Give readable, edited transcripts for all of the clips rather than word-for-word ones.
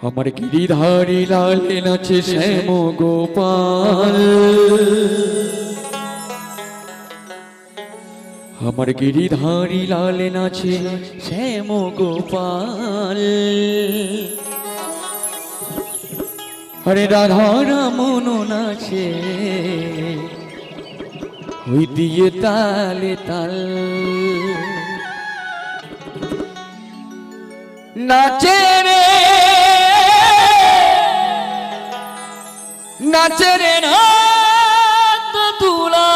আমার গিরিধারী লালে নাচে শ্যাম গোপাল, আমার গিরিধারী লালে নাচে শ্যাম গোপাল। আরে রাধা রমন নাচে ওই দিয়ে তালে তাল, নাচে রে নাচে রে নাচ তুলা,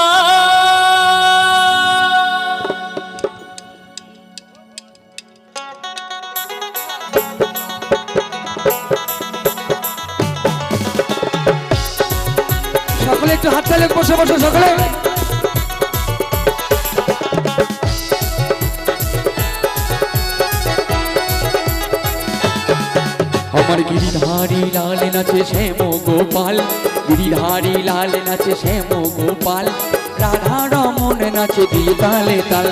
সকলে একটু হাত তালে বসে বসে সকলে। আমার গিরিধারী লালে নাচে শ্যাম গোপাল, গিরিধারী লালে নাচে শ্যাম গোপাল। রাধা রমন নাচে দিয়ে তালে তাল,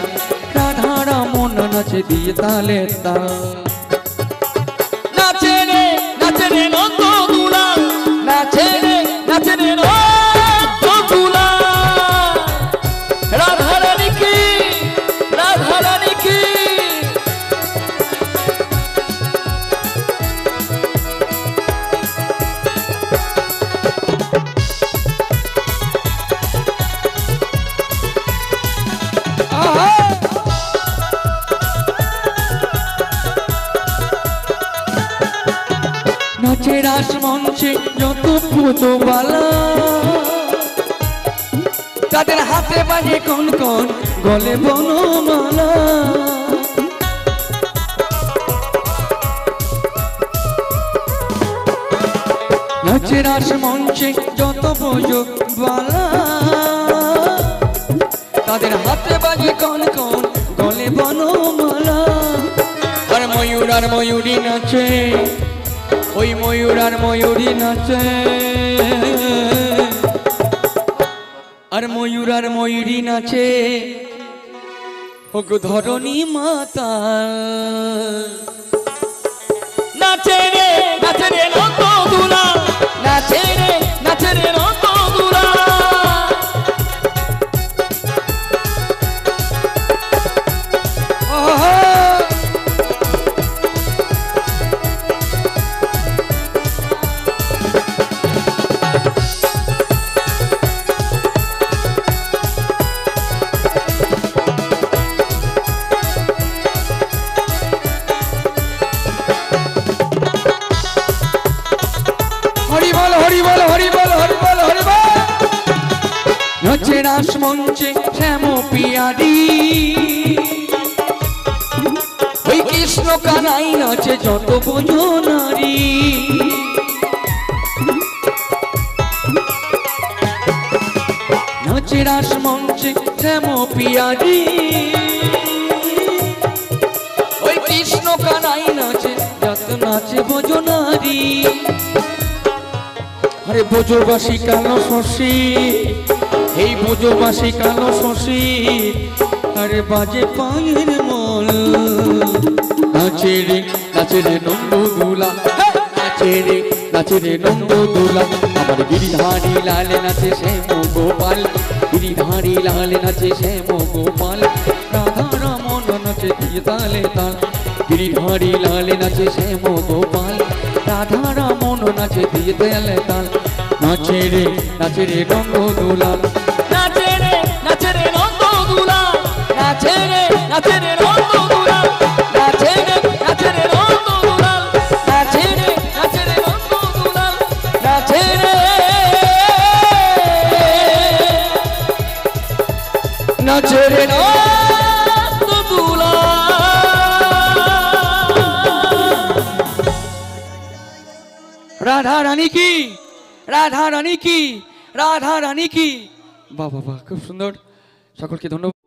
রাধা রমন নাচে দিয়ে তালে তাল। নাচে রে নন্দ দুলা, নাচে রে নন্দ দুলা। রাধা রানী কি, রাধা রানী কি। নাচে রাস মঞ্চে যত পুতবালা, তাদের হাতে বাজে কোন কোন গলে বনমালা। নাচে রাস মঞ্চে যত পুতবালা, তাদের হাতে বাজে কোন কোন গলে বনমালা। আর ময়ূর আর ময়ূরী নাচে, ওই ময়ূর আর ময়ূরী নাচে, আর ময়ূর আর ময়ূরী নাচে ও ধরণী মাতা। নাচে রে নন্দ দুলা, নাচে রে নন্দ দুলা। নাচে রাস মঞ্চে শ্যাম পিয়ারি, ওই কৃষ্ণ কানাই নাচে যত বোঝো নারী। নাচে রাস মঞ্চে শ্যাম পিয়ারি, ওই কৃষ্ণ কানাই নাচে যত নাচে বোঝো নারী। আরে বোঝবাসী কালো শশী, এই বোঝবাসী কালো শশী, আরে বাজে পায়ের মল। নাচে রে নন্দ দুলা, নাচে রে নন্দ দুলা। আমার গিরিধারী লালে নাচে শ্যাম গোপাল, গিরিধারী লালে নাচে শ্যাম গোপাল। রাধা রমন নাচে দিয়ে তালে তাল, গিরিধারী লালে নাচে শ্যাম গোপাল। রাধা রমন নাচে দিয়ে তালে তাল। নাচে রে নন্দ দুলা, নাচে রে নন্দ দুলা, নাচে রে নন্দ দুলা, নাচে রে নন্দ দুলা, নাচে রে নন্দ দুলা, নাচে রে নন্দ দুলা। রাধা রানী কি, রাধা রানী কি, রাধা রানী কি। বাহ বাহ বাহ, খুব সুন্দর। সকলকে ধন্যবাদ।